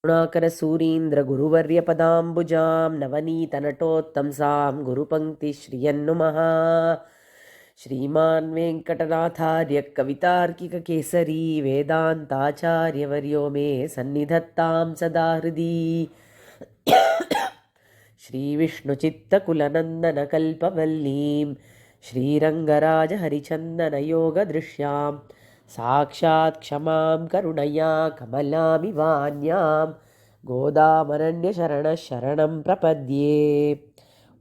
गुरुवर्यपदाम्बुजां नवनीतनटोत्तंसां गुरुपङ्क्तिश्रियन्नुमः। श्रीमान् वेङ्कटनाथार्य कवितार्किककेसरी वेदान्ताचार्यवर्यो मे सन्निधत्तां सदा हृदि। श्रीविष्णुचित्तकुलनन्दनकल्पवल्लीं श्रीरङ्गराजहरिचन्दनयोगदृश्यां साक्षात् क्षमां करुणया कमलामिवान्यां கோதாமரண்ய சரணம் பிரபத்யே.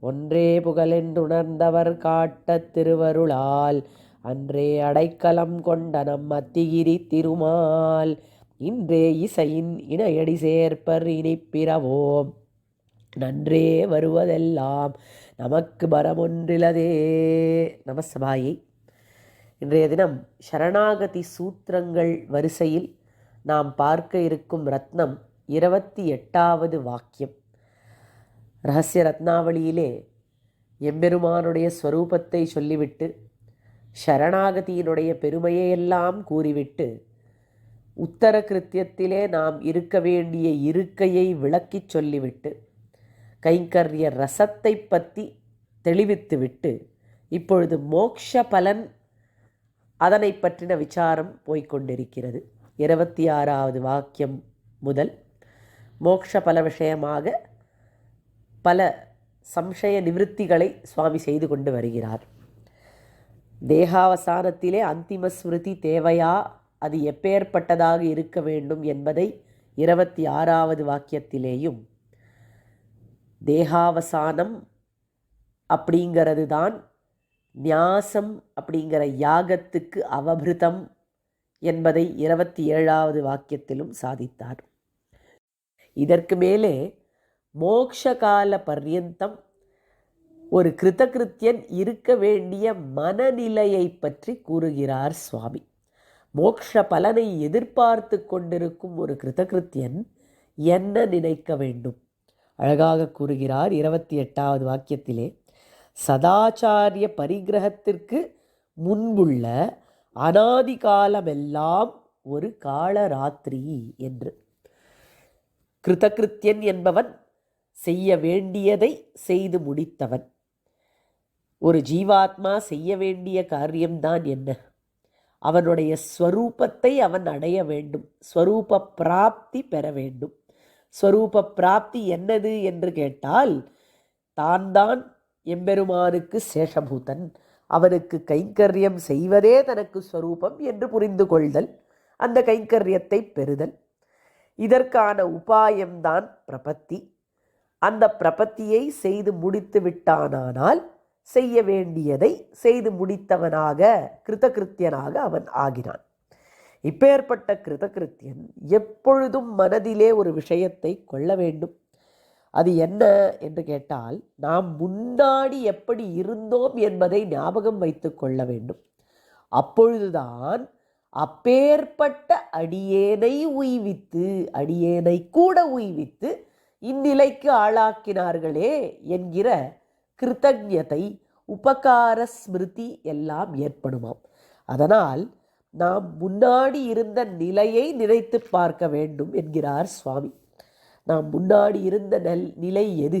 ஒன்றே புகழென்றுணர்ந்தவர் காட்டத் திருவருளால் அன்றே அடைக்கலம் கொண்ட நம் அத்திகிரி திருமால் இன்றே இசையின் இணையடி சேர்ப்பர் இனிப்பிறவோம் நன்றே வருவதெல்லாம் நமக்கு பரமொன்றிலதே. நமசபாயை. இன்றைய தினம் சரணாகதி சூத்திரங்கள் வரிசையில் நாம் பார்க்க இருக்கும் ரத்னம் 28வது வாக்கியம். ரகசிய ரத்னாவளியிலே எம்பெருமானுடைய ஸ்வரூபத்தை சொல்லிவிட்டு சரணாகதியினுடைய பெருமையெல்லாம் கூறிவிட்டு உத்தர கிருத்தியத்திலே நாம் இருக்க வேண்டிய இருக்கையை விளக்கிச் சொல்லிவிட்டு கைங்கரிய ரசத்தை பற்றி தெளிவித்துவிட்டு இப்பொழுது மோக்ஷ பலன் அதனை பற்றின விசாரம் போய்கொண்டிருக்கிறது. 26வது வாக்கியம் முதல் மோக்ஷ பல விஷயமாக பல சம்சய நிவர்த்திகளை சுவாமி செய்து கொண்டு வருகிறார். தேகாவசானத்திலே அந்திம ஸ்மிருதி தேவையா, அது எப்பேற்பட்டதாக இருக்க வேண்டும் என்பதை 26வது வாக்கியத்திலேயும், தேகாவசானம் அப்படிங்கிறது தான் நியாசம் அப்படிங்கிற யாகத்துக்கு அவபிருதம் என்பதை 27வது வாக்கியத்திலும் சாதித்தார். இதற்கு மேலே மோக்ஷகால பர்யந்தம் ஒரு கிருத்தகிருத்தியன் இருக்க வேண்டிய மனநிலையை பற்றி கூறுகிறார் சுவாமி. மோக்ஷ பலனை எதிர்பார்த்து கொண்டிருக்கும் ஒரு கிருத்தகிருத்தியன் என்ன நினைக்க வேண்டும்? அழகாக கூறுகிறார் 28வது வாக்கியத்திலே, சதாச்சாரிய பரிகிரகத்திற்கு முன்புள்ள அனாதி காலமெல்லாம் ஒரு காலராத்திரி என்று. கிருத்தகிருத்தியன் என்பவன் செய்ய வேண்டியதை செய்து முடித்தவன். ஒரு ஜீவாத்மா செய்ய வேண்டிய காரியம்தான் என்ன? அவனுடைய ஸ்வரூபத்தை அவன் அடைய வேண்டும், ஸ்வரூப பிராப்தி பெற வேண்டும். ஸ்வரூப பிராப்தி என்னது என்று கேட்டால், தான் எம்பெருமானுக்கு சேஷபூதன், அவனுக்கு கைங்கரியம் செய்வதே தனக்கு ஸ்வரூபம் என்று புரிந்து கொள்தல், அந்த கைங்கரியத்தை பெறுதல். இதற்கான உபாயம்தான் பிரபத்தி. அந்த பிரபத்தியை செய்து முடித்து விட்டானால் செய்ய வேண்டியதை செய்து முடித்தவனாக கிருத்தகிருத்தியனாக அவன் ஆகிறான். இப்பேற்பட்ட கிருத்தகிருத்தியன் எப்பொழுதும் மனதிலே ஒரு விஷயத்தை கொள்ள வேண்டும். அது என்ன என்று கேட்டால், நாம் முன்னாடி எப்படி இருந்தோம் என்பதை ஞாபகம் வைத்து கொள்ள வேண்டும். அப்பொழுதுதான் அப்பேற்பட்ட அடியேனை உய்வித்து, அடியேனை கூட உய்வித்து இந்நிலைக்கு ஆளாக்கினார்களே என்கிற கிருத்தஜ்ஞதை, உபகார ஸ்மிருதி எல்லாம் ஏற்படுமாம். அதனால் நாம் முன்னாடி இருந்த நிலையை நினைத்து பார்க்க வேண்டும் என்கிறார் சுவாமி. நாம் முன்னாடி இருந்த நிலை எது?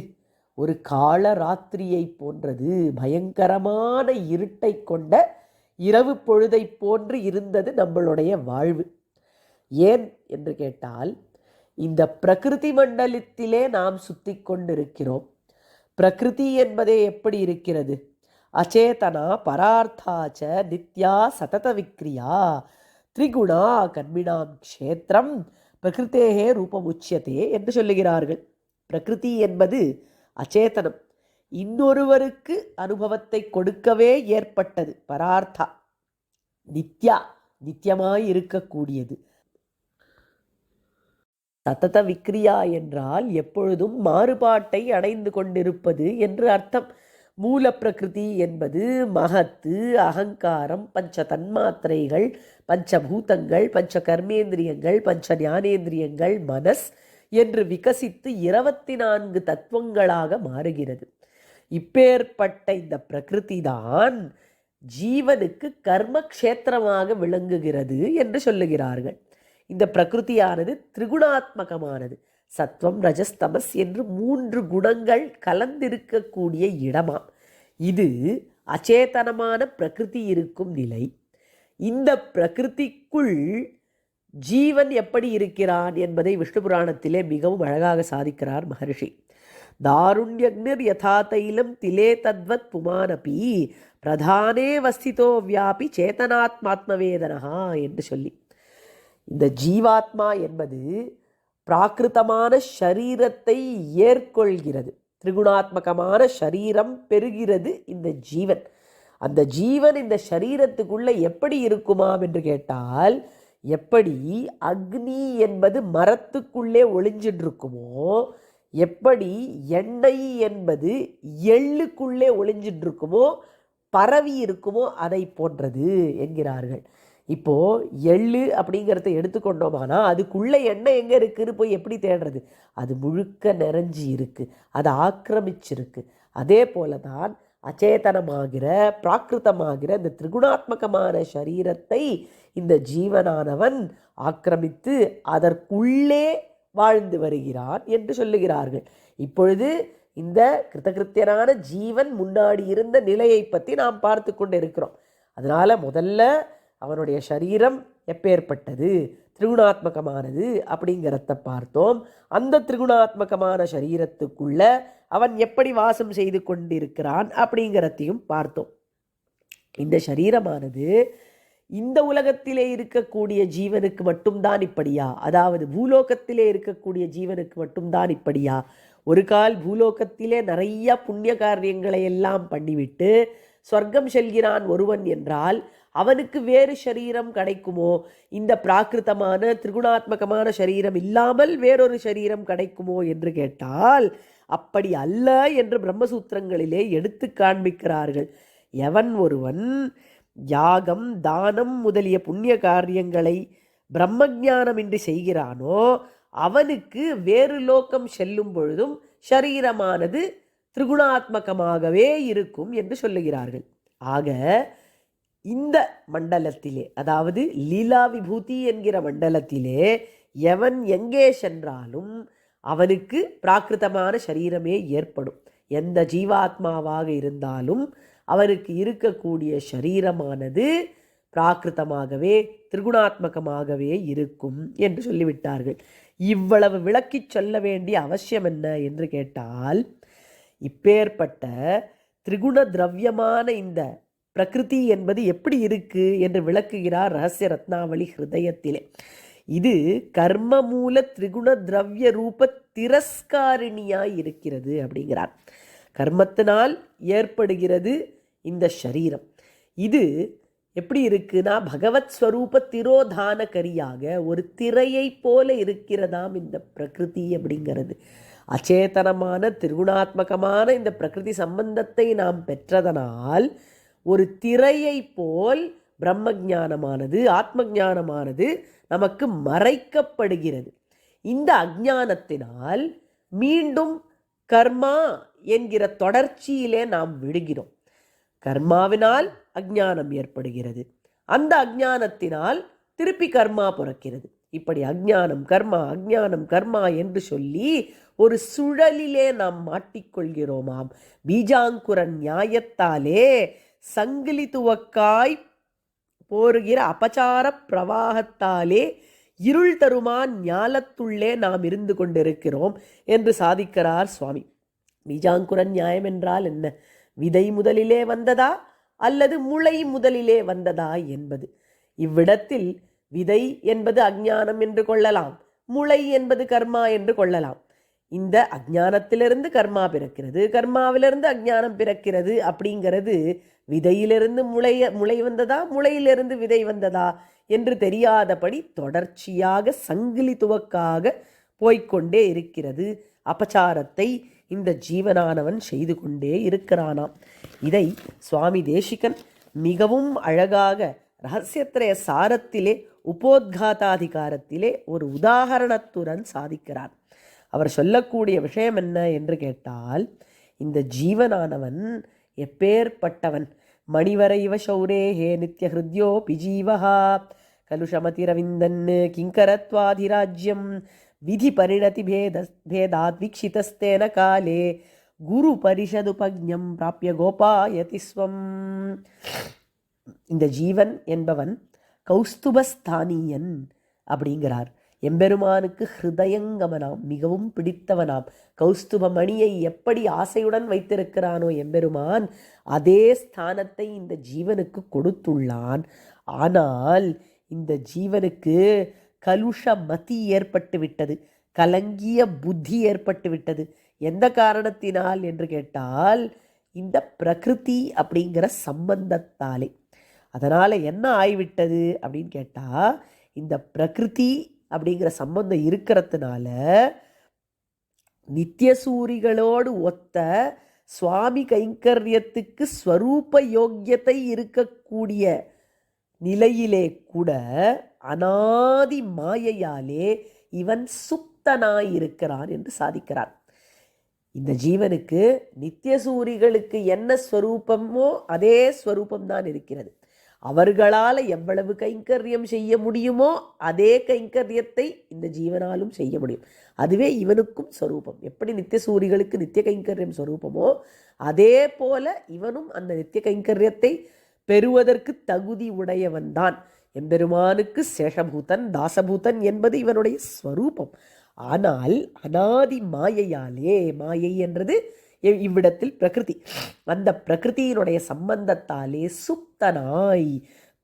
ஒரு காலராத்திரியை போன்றது, பயங்கரமான இருட்டை கொண்ட இரவு பொழுதை போன்று இருந்தது நம்மளுடைய வாழ்வு. ஏன் என்று கேட்டால், இந்த பிரகிருதி மண்டலத்திலே நாம் சுத்தி கொண்டிருக்கிறோம். பிரகிருதி என்பதே எப்படி இருக்கிறது? அச்சேதனா பரார்த்தாச்ச நித்யா சதத விக்ரியா திரிகுணா கர்மிணாம் க்ஷேத்திரம் பிரகிருத்தேகே ரூபமுச்சியதே என்று சொல்லுகிறார்கள். பிரகிருதி என்பது அச்சேதனம், இன்னொருவருக்கு அனுபவத்தை கொடுக்கவே ஏற்பட்டது. பரார்த்தா நித்யா, நித்தியமாய் இருக்கக்கூடியது. சதத விக்ரியா என்றால் எப்பொழுதும் மாறுபாட்டை அடைந்து கொண்டிருப்பது என்று அர்த்தம். மூல பிரகிருதி என்பது மகத்து, அகங்காரம், பஞ்ச தன்மாத்திரைகள், பஞ்சபூதங்கள், பஞ்ச கர்மேந்திரியங்கள், பஞ்ச ஞானேந்திரியங்கள், மனஸ் என்று விகசித்து 24 தத்துவங்களாக மாறுகிறது. இப்பேற்பட்ட இந்த பிரகிருதி தான் ஜீவனுக்கு கர்மக்ஷேத்திரமாக விளங்குகிறது என்று சொல்லுகிறார்கள். இந்த பிரகிருதியானது திரிகுணாத்மகமானது. சத்வம் ரஜஸ் தமஸ் என்று 3 குணங்கள் கலந்திருக்கக்கூடிய இடமாம். இது அச்சேதனமான பிரகிருதி இருக்கும் நிலை. இந்த பிரகிருதிக்குள் ஜீவன் எப்படி இருக்கிறான் என்பதை விஷ்ணு புராணத்திலே மிகவும் அழகாக சாதிக்கிறார் மகர்ஷி. தாருண்யக்னிர் யதா தைலம் திலே தத்வத் புமானபி பிரதானே வஸ்திதோ வியாபி சேதனாத்மாத்மவேதனஹா என்று சொல்லி, இந்த ஜீவாத்மா என்பது பிராகிருதமான ஷரீரத்தை ஏற்கொள்கிறது. திரிகுணாத்மகமான ஷரீரம் பெறுகிறது இந்த ஜீவன். அந்த ஜீவன் இந்த ஷரீரத்துக்குள்ள எப்படி இருக்குமாம் என்று கேட்டால், எப்படி அக்னி என்பது மரத்துக்குள்ளே ஒளிஞ்சிட்டு இருக்குமோ, எப்படி எண்ணெய் என்பது எள்ளுக்குள்ளே ஒளிஞ்சிட்டு இருக்குமோ, பரவி இருக்குமோ, அதை போன்றது என்கிறார்கள். இப்போ எள்ளு அப்படிங்கிறத எடுத்துக்கொண்டோமானா அதுக்குள்ள எண்ணெய் எங்கே இருக்குன்னு போய் எப்படி தேடுறது? அது முழுக்க நிறைஞ்சி இருக்கு, அது ஆக்கிரமிச்சிருக்கு. அதே போல தான் அச்சேதனமாகிற பிராகிருதமாகிற இந்த திரிகுணாத்மகமான சரீரத்தை இந்த ஜீவனானவன் ஆக்கிரமித்து அதற்குள்ளே வாழ்ந்து வருகிறான் என்று சொல்லுகிறார்கள். இப்பொழுது இந்த கிருத்தகிருத்தியனான ஜீவன் முன்னாடி இருந்த நிலையை பற்றி நாம் பார்த்து கொண்டு இருக்கிறோம். அதனால் முதல்ல அவனுடைய சரீரம் எப்பேற்பட்டது, திரிகுணாத்மகமானது அப்படிங்கிறத பார்த்தோம். அந்த திரிகுணாத்மகமான சரீரத்துக்குள்ள அவன் எப்படி வாசம் செய்து கொண்டிருக்கிறான் அப்படிங்கிறதையும் பார்த்தோம். இந்த சரீரமானது இந்த உலகத்திலே இருக்கக்கூடிய ஜீவனுக்கு மட்டும்தான் இப்படியா? அதாவது பூலோகத்திலே இருக்கக்கூடிய ஜீவனுக்கு மட்டும்தான் இப்படியா? ஒரு கால் பூலோகத்திலே நிறைய புண்ணிய காரியங்களை எல்லாம் பண்ணிவிட்டு சொர்க்கம் செல்கிறான் ஒருவன் என்றால் அவனுக்கு வேறு சரீரம் கிடைக்குமோ? இந்த பிராகிருதமான திரிகுணாத்மகமான சரீரம் இல்லாமல் வேறொரு சரீரம் கிடைக்குமோ என்று கேட்டால் அப்படி அல்ல என்று பிரம்மசூத்திரங்களிலே எடுத்து காண்பிக்கிறார்கள். எவன் ஒருவன் யாகம் தானம் முதலிய புண்ணிய காரியங்களை பிரம்மஞானமின்றி செய்கிறானோ அவனுக்கு வேறு லோகம் செல்லும் பொழுதும் ஷரீரமானது திரிகுணாத்மகமாகவே இருக்கும் என்று சொல்லுகிறார்கள். ஆக இந்த மண்டலத்திலே, அதாவது லீலா விபூதி என்கிற மண்டலத்திலே எவன் எங்கே சென்றாலும் அவனுக்கு பிராகிருதமான சரீரமே ஏற்படும். எந்த ஜீவாத்மாவாக இருந்தாலும் அவனுக்கு இருக்கக்கூடிய சரீரமானது பிராகிருதமாகவே திரிகுணாத்மகமாகவே இருக்கும் என்று சொல்லிவிட்டார்கள். இவ்வளவு விளக்கி சொல்ல வேண்டிய அவசியம் என்ன என்று கேட்டால், இப்பேற்பட்ட திரிகுண திரவியமான இந்த பிரகிருதி என்பது எப்படி இருக்கு என்று விளக்குகிறார் ரகசிய ரத்னாவளி ஹிருதயத்திலே. இது கர்ம மூல திரிகுண திரவிய ரூப திரஸ்காரிணியாய் இருக்கிறது அப்படிங்கிறார். கர்மத்தினால் ஏற்படுகிறது இந்த சரீரம். இது எப்படி இருக்குன்னா பகவத் ஸ்வரூப திரோதானகரியாக ஒரு திரையை போல இருக்கிறதாம் இந்த பிரகிருதி அப்படிங்கிறது. அச்சேதனமான திரிகுணாத்மகமான இந்த பிரகிருதி சம்பந்தத்தை நாம் பெற்றதனால் ஒரு திரையை போல் பிரம்ம ஞானமானது ஆத்ம ஞானமானது நமக்கு மறைக்கப்படுகிறது. இந்த அஞ்ஞானத்தினால் மீண்டும் கர்மா என்கிற தொடர்ச்சியிலே நாம் விடுகிறோம். கர்மாவினால் அஞ்ஞானம் ஏற்படுகிறது, அந்த அஞ்ஞானத்தினால் திருப்பி கர்மா பிறக்கிறது. இப்படி அஞ்ஞானம் கர்மா அஞ்ஞானம் கர்மா என்று சொல்லி ஒரு சுழலிலே நாம் மாட்டிக்கொள்கிறோமாம். பீஜாங்குர நியாயத்தாலே சங்கிலி துவக்காய் போருகிற அபச்சார பிரவாகத்தாலே இருள் தருமா ஞாலத்துள்ளே நாம் இருந்து கொண்டிருக்கிறோம் என்று சாதிக்கிறார் சுவாமி. பீஜாங்குர நியாயம் என்றால் என்ன? விதை முதலிலே வந்ததா அல்லது முளை முதலிலே வந்ததா என்பது. இவ்விடத்தில் விதை என்பது அஞ்ஞானம் என்று கொள்ளலாம், முளை என்பது கர்மா என்று கொள்ளலாம். இந்த அஞ்ஞானத்திலிருந்து கர்மா பிறக்கிறது, கர்மாவிலிருந்து அஞ்ஞானம் பிறக்கிறது அப்படிங்கிறது விதையிலிருந்து முளை வந்ததா முளையிலிருந்து விதை வந்ததா என்று தெரியாதபடி தொடர்ச்சியாக சங்கிலி துவக்காக போய்கொண்டே இருக்கிறது. அபச்சாரத்தை இந்த ஜீவனானவன் செய்து கொண்டே இருக்கிறானாம். இதை சுவாமி தேசிகன் மிகவும் அழகாக ரகசியத்திரய சாரத்திலே உபோத்காதாதிகாரத்திலே ஒரு உதாரணத்துடன் சாதிக்கிறார். அவர் சொல்லக்கூடிய விஷயம் என்ன என்று கேட்டால், இந்த ஜீவனானவன் எப்பேற்பட்டவன்? மணிவர இவ சௌரே ஹே நித்ய ஹிருத்யோ பிஜீவஹா கலுஷமதிரவிந்தன் கிங்கரத்வாதிராஜ்யம் விதி பரிணதி பேதாத் வீக்ஷிதஸ்தேன காலே குரு பரிஷதுபக்ஞம் பிராப்பிய கோபாயதி ஸ்வம். இந்த ஜீவன் என்பவன் கௌஸ்துபஸ்தானியன் அப்படிங்கிறார். எம்பெருமானுக்கு ஹிருதயங்கமனாம், மிகவும் பிடித்தவனாம். கௌஸ்துப மணியை எப்படி ஆசையுடன் வைத்திருக்கிறானோ எம்பெருமான், அதே ஸ்தானத்தை இந்த ஜீவனுக்கு கொடுத்துள்ளான். ஆனால் இந்த ஜீவனுக்கு கலுஷ மதி ஏற்பட்டு விட்டது, கலங்கிய புத்தி ஏற்பட்டு விட்டது. எந்த காரணத்தினால் என்று கேட்டால், இந்த பிரகிருதி அப்படிங்கிற சம்பந்தத்தாலே. அதனால் என்ன ஆகிவிட்டது அப்படின்னு கேட்டால், இந்த பிரகிருதி அப்படிங்கிற சம்பந்தம் இருக்கிறதுனால நித்தியசூரிகளோடு ஒத்த சுவாமி கைங்கரியத்துக்கு ஸ்வரூப யோக்கியத்தை இருக்கக்கூடிய நிலையிலே கூட அனாதி மாயையாலே இவன் சுப்தனாயிருக்கிறான் என்று சாதிக்கிறான். இந்த ஜீவனுக்கு நித்தியசூரிகளுக்கு என்ன ஸ்வரூபமோ அதே ஸ்வரூபம்தான் இருக்கிறது. அவர்களால் எவ்வளவு கைங்கரியம் செய்ய முடியுமோ அதே கைங்கரியத்தை இந்த ஜீவனாலும் செய்ய முடியும். அதுவே இவனுக்கும் ஸ்வரூபம். எப்படி நித்தியசூரிகளுக்கு நித்திய கைங்கரியம் ஸ்வரூபமோ அதே போல இவனும் அந்த நித்திய கைங்கரியத்தை பெறுவதற்கு தகுதி உடையவன்தான். எம்பெருமானுக்கு சேஷபூதன் தாசபூதன் என்பது இவனுடைய ஸ்வரூபம். ஆனால் அனாதி மாயையாலே, மாயை என்றது இவ்விடத்தில் பிரகிருதி, அந்த பிரகிருதியினுடைய சம்பந்தத்தாலே சுப்தனாய்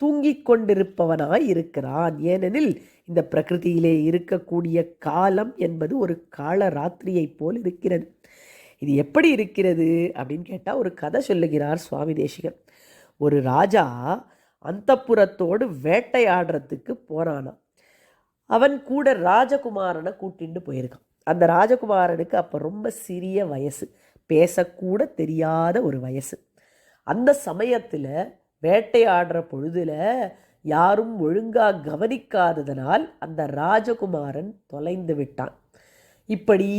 தூங்கிக் கொண்டிருப்பவனாய் இருக்கிறான். ஏனெனில் இந்த பிரகிருதியிலே இருக்கக்கூடிய காலம் என்பது ஒரு கால ராத்திரியை போல் இருக்கிறது. இது எப்படி இருக்கிறது அப்படின்னு கேட்டால் ஒரு கதை சொல்லுகிறார் சுவாமி தேசிகன். ஒரு ராஜா அந்தப்புரத்தோடு வேட்டையாடுறதுக்கு போனானான். அவன் கூட ராஜகுமாரனை கூட்டிட்டு போயிருக்கான். அந்த ராஜகுமாரனுக்கு அப்போ ரொம்ப சிறிய வயசு, பேசக்கூட தெரியாத ஒரு வயசு. அந்த சமயத்தில் வேட்டையாடுற பொழுதுல யாரும் ஒழுங்காக கவனிக்காததனால் அந்த ராஜகுமாரன் தொலைந்து விட்டான். இப்படி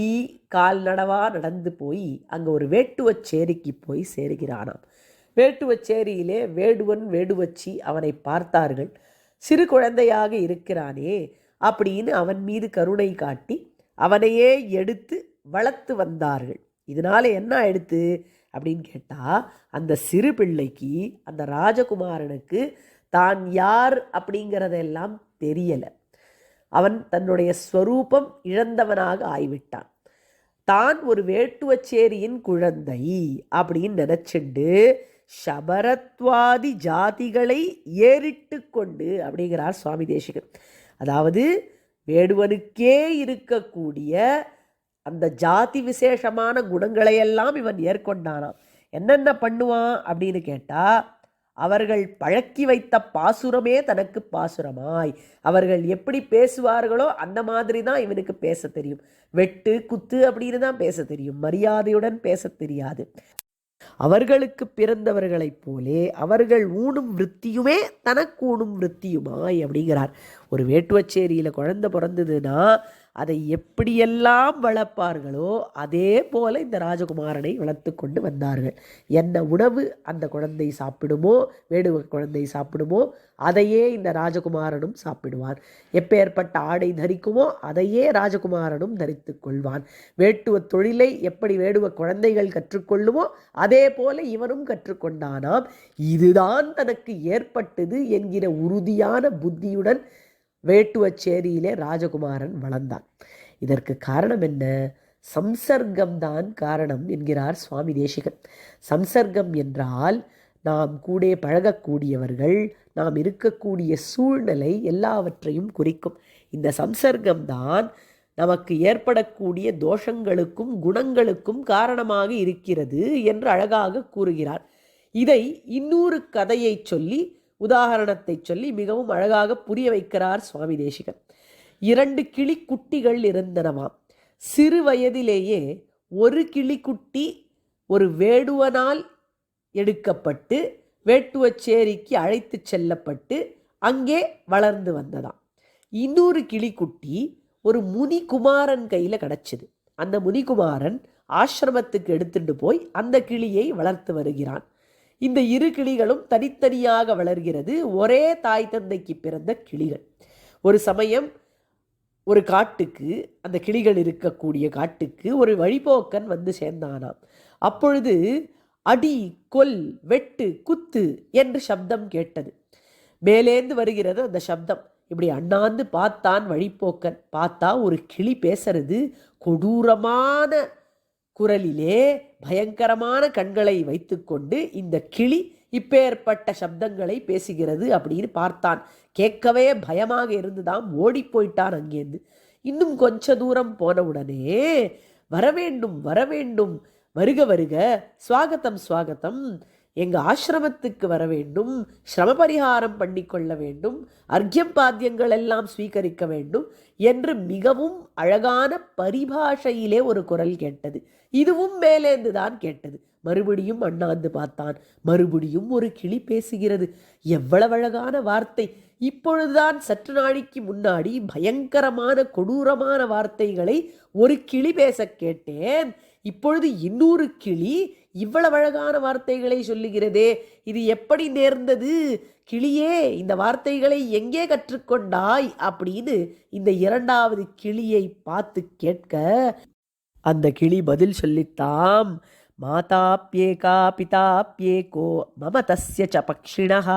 கால்நடவாக நடந்து போய் அங்கே ஒரு வேட்டுவச்சேரிக்கு போய் சேருகிறானாம். வேட்டுவச்சேரியிலே வேடுவன் வேடுவச்சி அவனை பார்த்தார்கள். சிறு குழந்தையாக இருக்கிறானே அப்படின்னு அவன் மீது கருணை காட்டி அவனையே எடுத்து வளர்த்து வந்தார்கள். இதனால் என்ன ஆயிடுத்து அப்படின்னு கேட்டால், அந்த சிறு பிள்ளைக்கு அந்த ராஜகுமாரனுக்கு தான் யார் அப்படிங்கிறதெல்லாம் தெரியலை. அவன் தன்னுடைய ஸ்வரூபம் இழந்தவனாக ஆய்விட்டான். தான் ஒரு வேட்டுவச்சேரியின் குழந்தை அப்படின்னு நினச்சிண்டு சபரத்வாதி ஜாதிகளை ஏறிட்டு கொண்டு அப்படிங்கிறார் சுவாமி தேசிகன். அதாவது வேடுவனுக்கே இருக்கக்கூடிய அந்த ஜாதி விசேஷமான குணங்களையெல்லாம் இவன் ஏற்கொண்டானாம். என்னென்ன பண்ணுவான் அப்படின்னு கேட்டால், அவர்கள் பழக்கி வைத்த பாசுரமே தனக்கு பாசுரமாய், அவர்கள் எப்படி பேசுவார்களோ அந்த மாதிரி தான் இவனுக்கு பேச தெரியும். வெட்டு குத்து அப்படின்னு தான் பேச தெரியும், மரியாதையுடன் பேச தெரியாது. அவர்களுக்கு பிறந்தவர்களைப் போலே அவர்கள் ஊனும் விருத்தியுமே தனக்கு ஊனும் விருத்தியுமாய் அப்படிங்கிறார். ஒரு வேட்டுவச்சேரியில் குழந்தை பிறந்ததுன்னா அதை எப்படியெல்லாம் வளர்ப்பார்களோ அதே போல இந்த ராஜகுமாரனை வளர்த்து கொண்டு வந்தார்கள். என்ன உணவு அந்த குழந்தை சாப்பிடுமோ, வேடுவ குழந்தை சாப்பிடுமோ அதையே இந்த ராஜகுமாரனும் சாப்பிடுவான். எப்பேற்பட்ட ஆடை தரிக்குமோ அதையே ராஜகுமாரனும் தரித்து கொள்வான். வேட்டுவ தொழிலை எப்படி வேடுவ குழந்தைகள் கற்றுக்கொள்ளுமோ அதே போல இவனும் கற்றுக்கொண்டானாம். இதுதான் தனக்கு ஏற்பட்டது என்கிற உறுதியான புத்தியுடன் வேட்டுவச்சேரியிலே ராஜகுமாரன் வளர்ந்தான். இதற்கு காரணம் என்ன? சம்சர்க்கம்தான் காரணம் என்கிறார் சுவாமி தேசிகன். சம்சர்க்கம் என்றால் நாம் கூட பழகக்கூடியவர்கள், நாம் இருக்கக்கூடிய சூழ்நிலை எல்லாவற்றையும் குறிக்கும். இந்த சம்சர்க்கம்தான் நமக்கு ஏற்படக்கூடிய தோஷங்களுக்கும் குணங்களுக்கும் காரணமாக இருக்கிறது என்று அழகாக கூறுகிறார். இதை இன்னொரு கதையை சொல்லி, உதாரணத்தை சொல்லி மிகவும் அழகாக புரிய வைக்கிறார் சுவாமி தேசிகன். 2 கிளிக்குட்டிகள் இருந்தனவாம். சிறு வயதிலேயே ஒரு கிளிக்குட்டி ஒரு வேடுவனால் எடுக்கப்பட்டு வேட்டுவச்சேரிக்கு அழைத்து செல்லப்பட்டு அங்கே வளர்ந்து வந்ததாம். இன்னொரு கிளிக்குட்டி ஒரு முனிகுமாரன் கையில் கிடச்சிது. அந்த முனிகுமாரன் ஆசிரமத்துக்கு எடுத்துட்டு போய் அந்த கிளியை வளர்த்து வருகிறான். இந்த இரு கிளிகளும் தனித்தனியாக வளர்கிறது. ஒரே தாய் தந்தைக்கு பிறந்த கிளிகள். ஒரு சமயம் ஒரு காட்டுக்கு, அந்த கிளிகள் இருக்கக்கூடிய காட்டுக்கு ஒரு வழிபோக்கன் வந்து சேர்ந்தானாம். அப்பொழுது அடி, கொல், வெட்டு, குத்து என்று சப்தம் கேட்டது. மேலேந்து வருகிறது அந்த சப்தம். இப்படி அண்ணாந்து பார்த்தான் வழிப்போக்கன். பார்த்தா ஒரு கிளி பேசுறது. கொடூரமான குரலிலே பயங்கரமான கண்களை வைத்துக்கொண்டு இந்த கிளி இப்பேற்பட்ட சப்தங்களை பேசுகிறது அப்படின்னு பார்த்தான். கேட்கவே பயமாக இருந்துதான். ஓடி போயிட்டான் அங்கேருந்து. இன்னும் கொஞ்ச தூரம் போனவுடனே வரவேண்டும் வரவேண்டும், வருக வருக, ஸ்வாகத்தம் ஸ்வாகத்தம், எங்கள் ஆசிரமத்துக்கு வர வேண்டும், சிரம பரிகாரம் பண்ணி கொள்ள வேண்டும், அர்க்கியம் பாத்தியங்கள் எல்லாம் ஸ்வீகரிக்க வேண்டும் என்று மிகவும் அழகான பரிபாஷையிலே ஒரு குரல் கேட்டது. இதுவும் மேலேந்து தான் கேட்டது. மறுபடியும் அண்ணாந்து பார்த்தான். மறுபடியும் ஒரு கிளி பேசுகிறது. எவ்வளவு அழகான வார்த்தை! இப்பொழுதுதான் சற்று நாளைக்கு முன்னாடி பயங்கரமான கொடூரமான வார்த்தைகளை ஒரு கிளி பேச கேட்டேன். இப்பொழுது இன்னொரு கிளி இவ்வளவு அழகான வார்த்தைகளை சொல்லுகிறதே, இது எப்படி நேர்ந்தது? கிளியே, இந்த வார்த்தைகளை எங்கே கற்றுக்கொண்டாய் அப்படின்னு இந்த இரண்டாவது கிளியை பார்த்து கேட்க, அந்த கிளி பதில் சொல்லித்தாம். மாதாப்யேகா பிதாப்யேகோ மம தஸ்ய ச பக்ஷிணஹ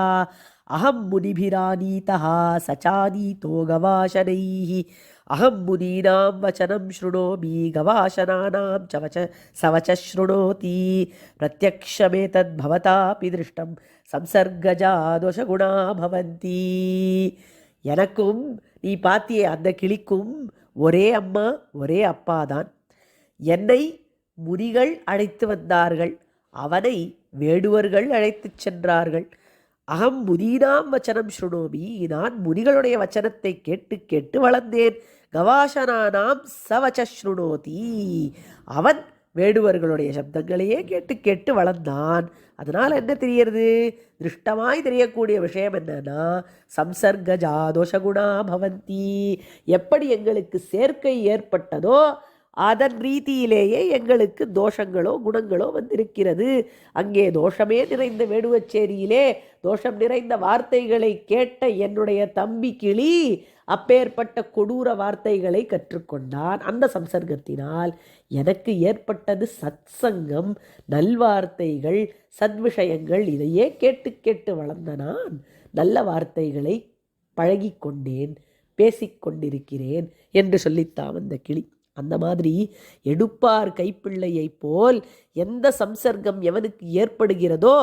அஹம் முனிபிரானீதஹ சச்சானீதோ கவாசனைஹி அஹம் முனீனாம் வச்சனம் ஸ்ருணோமி கவாசனானாம் சவச்ச ஸ்ருணோதி பிரத்யக்ஷமேதத் பவதாபி திருஷ்டம் சம்சர்கஜா தோஷகுணா பவந்தி. எனக்கும் நீ பாத்தியே அந்த கிளிக்கும் ஒரே அம்மா ஒரே அப்பா தான். என்னை முனிகள் அழைத்து வந்தார்கள், அவனை வேடுவர்கள் அழைத்து சென்றார்கள். அகம் முனீனாம் வச்சனம் ஸ்ருணோமி, நான் முனிகளுடைய வச்சனத்தை கேட்டு கேட்டு வளர்ந்தேன். கவாசனானாம் சவச்ச ஸ்ருணோதி, அவன் வேடுவர்களுடைய சப்தங்களையே கேட்டு கேட்டு வளர்ந்தான். அதனால் என்ன தெரியறது? திருஷ்டமாய் தெரியக்கூடிய விஷயம் என்னன்னா, சம்சர்கஜா தோஷகுணா பவந்தி, எப்படி எங்களுக்கு சேர்க்கை ஏற்பட்டதோ அதன் ரீதியிலேயே எங்களுக்கு தோஷங்களோ குணங்களோ வந்திருக்கிறது. அங்கே தோஷமே நிறைந்த வேடுவச்சேரியிலே தோஷம் நிறைந்த வார்த்தைகளை கேட்ட என்னுடைய தம்பி கிளி அப்பேற்பட்ட கொடூர வார்த்தைகளை கற்றுக்கொண்டான். அந்த சம்சர்க்கத்தினால் எனக்கு ஏற்பட்டது சத்சங்கம், நல்வார்த்தைகள், சத்விஷயங்கள். இதையே கேட்டு கேட்டு வளர்ந்த நான் நல்ல வார்த்தைகளை பழகிக்கொண்டேன், பேசிக்கொண்டிருக்கிறேன் என்று சொல்லித்தான் அந்த கிளி. அந்த மாதிரி எடுப்பார் கைப்பிள்ளையை போல் எந்த சம்சர்க்கம் எவனுக்கு ஏற்படுகிறதோ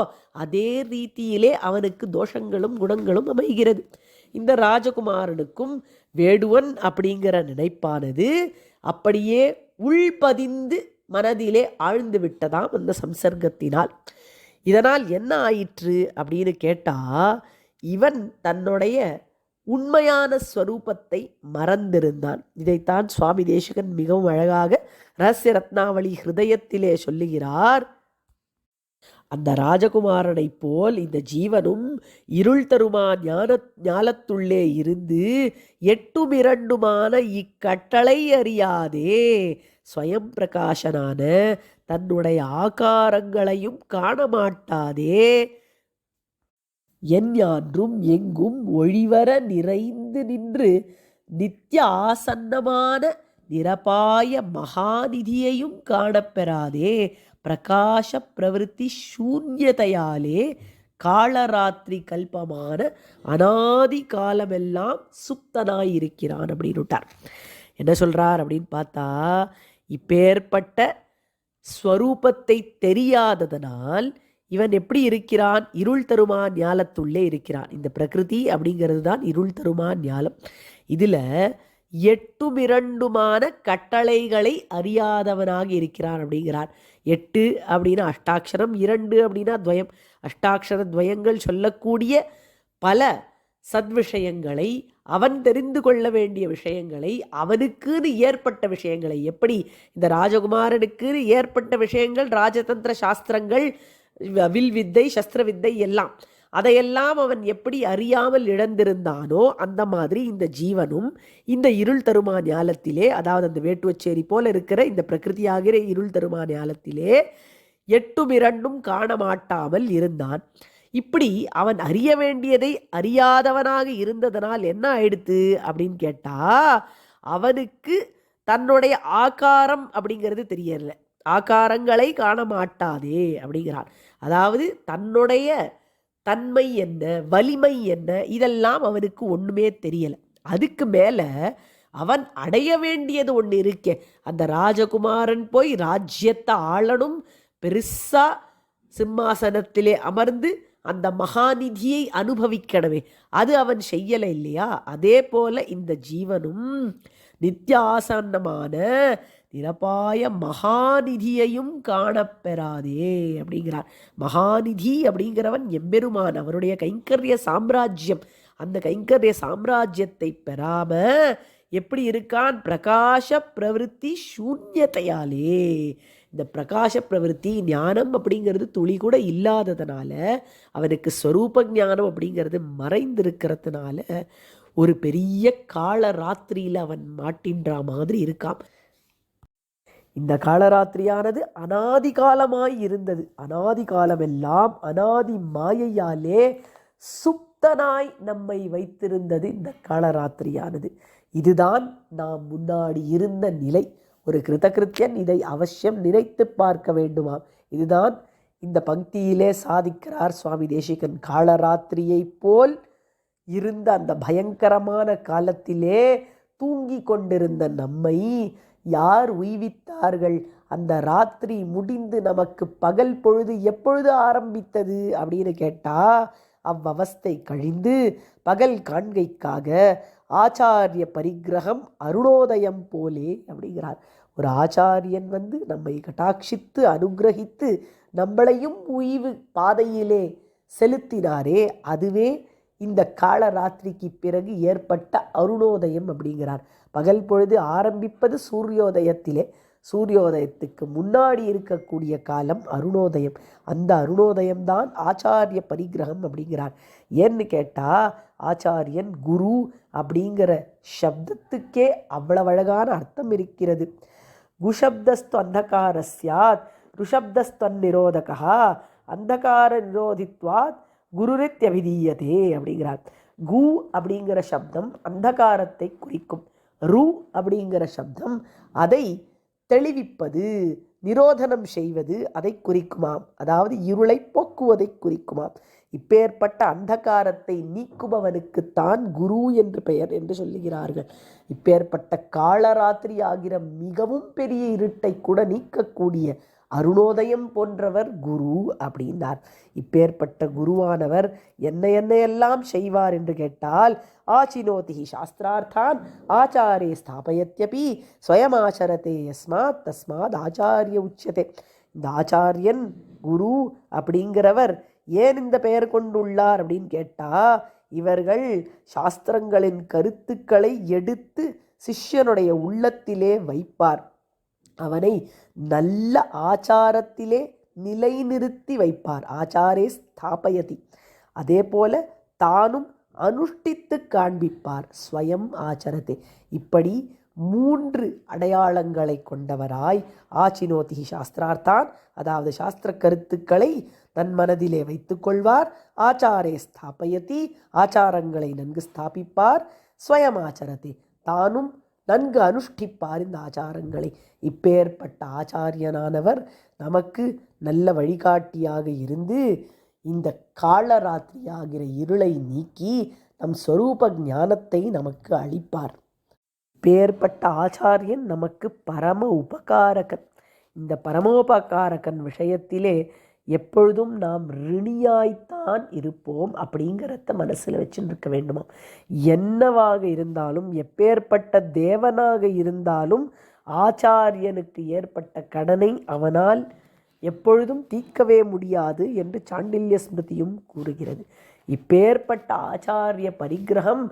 அதே ரீதியிலே அவனுக்கு தோஷங்களும் குணங்களும் அமைகிறது. இந்த ராஜகுமாரனுக்கும் வேடுவன் அப்படிங்கிற நினைப்பானது அப்படியே உள்பதிந்து மனதிலே ஆழ்ந்து விட்டதாம் அந்த சம்சர்க்கத்தினால். இதனால் என்ன ஆயிற்று அப்படின்னு கேட்டால், இவன் தன்னுடைய உண்மையான ஸ்வரூபத்தை மறந்திருந்தான். இதைத்தான் சுவாமி தேசிகன் மிகவும் அழகாக ரகசிய ரத்னாவளி ஹிருதயத்திலே சொல்லுகிறார். அந்த ராஜகுமாரனை போல் இந்த ஜீவனும் இருள் தருமா ஞாலத்துள்ளே இருந்து எட்டுமிரண்டுமான இக்கட்டளை அறியாதே ஸ்வயம் பிரகாசனான தன்னுடைய ஆகாரங்களையும் காணமாட்டாதே எஞ்ஞான்றும் எங்கும் ஒழிவர நிறைந்து நின்று நித்திய ஆசன்னமான நிரபாய மகாநிதியையும் காணப்பெறாதே பிரகாச பிரவிற்த்தி சூன்யதையாலே காலராத்திரி கல்பமான அனாதி காலமெல்லாம் சுப்தனாயிருக்கிறான் அப்படின்னு விட்டார். என்ன சொல்கிறார் அப்படின்னு பார்த்தா, இப்பேற்பட்ட ஸ்வரூபத்தை தெரியாததனால் இவன் எப்படி இருக்கிறான்? இருள் தருமா ஞாலத்துள்ளே இருக்கிறான். இந்த பிரகிருதி அப்படிங்கிறது தான் இருள் தருமா ஞாலம். இதில் எட்டுமிரண்டுமான கட்டளைகளை அறியாதவனாக இருக்கிறான் அப்படிங்கிறார். 8 அப்படின்னா அஷ்டாட்சரம், 2 அப்படின்னா துவயம். அஷ்டாட்சர துவயங்கள் சொல்லக்கூடிய பல சத்விஷயங்களை, அவன் தெரிந்து கொள்ள வேண்டிய விஷயங்களை, அவனுக்குன்னு ஏற்பட்ட விஷயங்களை, எப்படி இந்த ராஜகுமாரனுக்குன்னு ஏற்பட்ட விஷயங்கள், ராஜதந்திர சாஸ்திரங்கள், வில் வித்தை, சஸ்திர வித்தை எல்லாம், அதையெல்லாம் அவன் எப்படி அறியாமல் இழந்திருந்தானோ அந்த மாதிரி இந்த ஜீவனும் இந்த இருள் தருமா ஞாலத்திலே, அதாவது அந்த வேட்டுவச்சேரி போல இருக்கிற இந்த பிரகிருதியாகிற இருள் தருமா ஞாலத்திலே எட்டும் இரண்டும் காண மாட்டாமல் இருந்தான். இப்படி அவன் அறிய வேண்டியதை அறியாதவனாக இருந்ததனால் என்ன ஆயிடுத்து அப்படின்னு கேட்டா, அவனுக்கு தன்னுடைய ஆகாரம் அப்படிங்கிறது தெரியல. ஆகாரங்களை காண மாட்டாதே அப்படிங்கிறான். அதாவது தன்னுடைய தன்மை என்ன, வலிமை என்ன, இதெல்லாம் அவனுக்கு ஒண்ணுமே தெரியல. அதுக்கு மேல அவன் அடைய வேண்டியது ஒன்று இருக்கே. அந்த ராஜகுமாரன் போய் ராஜ்யத்தை ஆளணும், பெருசா சிம்மாசனத்திலே அமர்ந்து அந்த மகாநிதியை அனுபவிக்கணுமே, அது அவன் செய்யலை இல்லையா? அதே போல இந்த ஜீவனும் நித்தியாசன்னமான நிரபாய மகாநிதியையும் காணப்பெறாதே அப்படிங்கிறார். மகாநிதி அப்படிங்கிறவன் எம்பெருமான், அவருடைய கைங்கரிய சாம்ராஜ்யம். அந்த கைங்கரிய சாம்ராஜ்யத்தை பெறாம எப்படி இருக்கான்? பிரகாச பிரவிற்த்தி சூன்யத்தையாலே. இந்த பிரகாச பிரவிற்த்தி ஞானம் அப்படிங்கிறது துளி கூட இல்லாததுனால, அவனுக்கு ஸ்வரூப ஞானம் அப்படிங்கிறது மறைந்திருக்கிறதுனால ஒரு பெரிய கால ராத்திரியில் அவன் மாட்டின்ற மாதிரி இருக்கான். இந்த காலராத்திரியானது அனாதி காலமாய் இருந்தது. அனாதி காலமெல்லாம் அனாதி மாயையாலே சுப்தனாய் நம்மை வைத்திருந்தது இந்த காலராத்திரியானது. இதுதான் நாம் முன்னாடி இருந்த நிலை. ஒரு கிருதகிருத்தியன் இதை அவசியம் நினைத்து பார்க்க வேண்டுமாம். இதுதான் இந்த பங்கியிலே சாதிக்கிறார் சுவாமி தேசிகன். காலராத்திரியை போல் இருந்த அந்த பயங்கரமான காலத்திலே தூங்கி கொண்டிருந்த நம்மை யார் உய்வித்தார்கள்? அந்த ராத்திரி முடிந்து நமக்கு பகல் பொழுது எப்பொழுது ஆரம்பித்தது அப்படின்னு கேட்டா, அவ்வவஸ்தை கழிந்து பகல் காண்கைக்காக ஆச்சாரிய பரிகிரகம் அருணோதயம் போலே அப்படிங்கிறார். ஒரு ஆச்சாரியன் நம்மை கட்டாட்சித்து அனுகிரகித்து நம்மளையும் உய்வு பாதையிலே செலுத்தினாரே, அதுவே இந்த காலராத்திரிக்கு பிறகு ஏற்பட்ட அருணோதயம் அப்படிங்கிறார். பகல் பொழுது ஆரம்பிப்பது சூரியோதயத்திலே, சூரியோதயத்துக்கு முன்னாடி இருக்கக்கூடிய காலம் அருணோதயம். அந்த அருணோதயம்தான் ஆச்சாரிய பரிகிரகம் அப்படிங்கிறார். ஏன்னு கேட்டால், ஆச்சாரியன் குரு அப்படிங்கிற சப்தத்துக்கே அவ்வளவு அழகான அர்த்தம் இருக்கிறது. குஷப்தஸ்து அந்தகாரஸ்யாத் ருஷப்தஸ்து நிரோதகா அந்தகார நிரோதித்வாத் குருரித்யவிதீயதே அப்படிங்கிறார். கு அப்படிங்கிற சப்தம் அந்தகாரத்தை குறிக்கும். ரு அப்படிங்கிற சப்தம் அதை தெளிவிப்பது, நிரோதனம் செய்வது, அதை குறிக்குமாம். அதாவது இருளை போக்குவதை குறிக்குமாம். இப்பேற்பட்ட அந்தகாரத்தை நீக்குபவனுக்குத்தான் குரு என்று பெயர் என்று சொல்லுகிறார்கள். இப்பேற்பட்ட காலராத்திரி ஆகிற மிகவும் பெரிய இருட்டை கூட நீக்கக்கூடிய அருணோதயம் போன்றவர் குரு அப்படின்னார். இப்பேற்பட்ட குருவானவர் என்னையெல்லாம் செய்வார் என்று கேட்டால், ஆச்சினோதி சாஸ்திரார்த்தான் ஆச்சாரே ஸ்தாபயத்யபி ஸ்வயமாச்சரதே யஸ்மாத் தஸ்மாத் ஆச்சாரிய உச்சதே. இந்த ஆச்சாரியன் குரு அப்படிங்கிறவர் ஏன் இந்த பெயர் கொண்டுள்ளார் அப்படின்னு கேட்டால், இவர்கள் சாஸ்திரங்களின் கருத்துக்களை எடுத்து சிஷ்யனுடைய உள்ளத்திலே வைப்பார். அவனை நல்ல ஆச்சாரத்திலே நிலைநிறுத்தி வைப்பார். ஆச்சாரே ஸ்தாபயதி. அதே போல தானும் அனுஷ்டித்து காண்பிப்பார். ஸ்வயம் ஆச்சரதே. இப்படி 3 அடையாளங்களை கொண்டவராய் ஆச்சினோதி சாஸ்திரார்த்தான், அதாவது சாஸ்திர கருத்துக்களை தன் மனதிலே வைத்துக் கொள்வார். ஆச்சாரே ஸ்தாபயதி, ஆச்சாரங்களை நன்கு ஸ்தாபிப்பார். ஸ்வயம் ஆச்சரதே, தானும் நன்கு அனுஷ்டிப்பார் இந்த ஆச்சாரங்களை. இப்பேற்பட்ட ஆச்சாரியனானவர் நமக்கு நல்ல வழிகாட்டியாக இருந்து இந்த காலராத்திரியாகிற இருளை நீக்கி நம் ஸ்வரூப ஞானத்தை நமக்கு அளிப்பார். இப்பேற்பட்ட ஆச்சாரியன் நமக்கு பரம உபகாரகன். இந்த பரமோபகாரகன் விஷயத்திலே எப்பொழுதும் நாம் ரிணியாய்த்தான் இருப்போம் அப்படிங்கிறத மனசில் வச்சுன்னு இருக்க வேண்டுமா. என்னவாக இருந்தாலும், எப்பேற்பட்ட தேவனாக இருந்தாலும், ஆச்சாரியனுக்கு ஏற்பட்ட கடனை அவனால் எப்பொழுதும் தீர்க்கவே முடியாது என்று சாண்டில்ய ஸ்மிருதியும் கூறுகிறது. இப்பேற்பட்ட ஆச்சாரிய பரிகிரகம்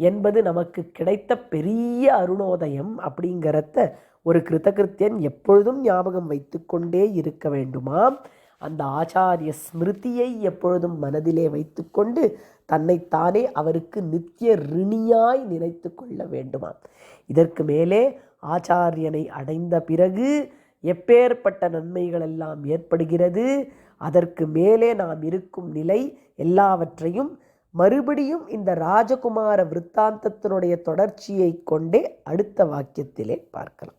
என்பது நமக்கு கிடைத்த பெரிய அருணோதயம் அப்படிங்கிறத ஒரு கிருதகிருத்தியன் எப்பொழுதும் ஞாபகம் வைத்து கொண்டே இருக்க வேண்டுமாம். அந்த ஆச்சாரிய ஸ்மிருதியை எப்பொழுதும் மனதிலே வைத்து கொண்டு தன்னைத்தானே அவருக்கு நித்திய ரிணியாய் நினைத்து கொள்ள வேண்டுமாம். இதற்கு மேலே ஆச்சாரியனை அடைந்த பிறகு எப்பேற்பட்ட நன்மைகள் எல்லாம் ஏற்படுகிறது, அதற்கு மேலே நாம் இருக்கும் நிலை எல்லாவற்றையும் மறுபடியும் இந்த ராஜகுமார விருத்தாந்தத்தினுடைய தொடர்ச்சியை கொண்டே அடுத்த வாக்கியத்திலே பார்க்கலாம்.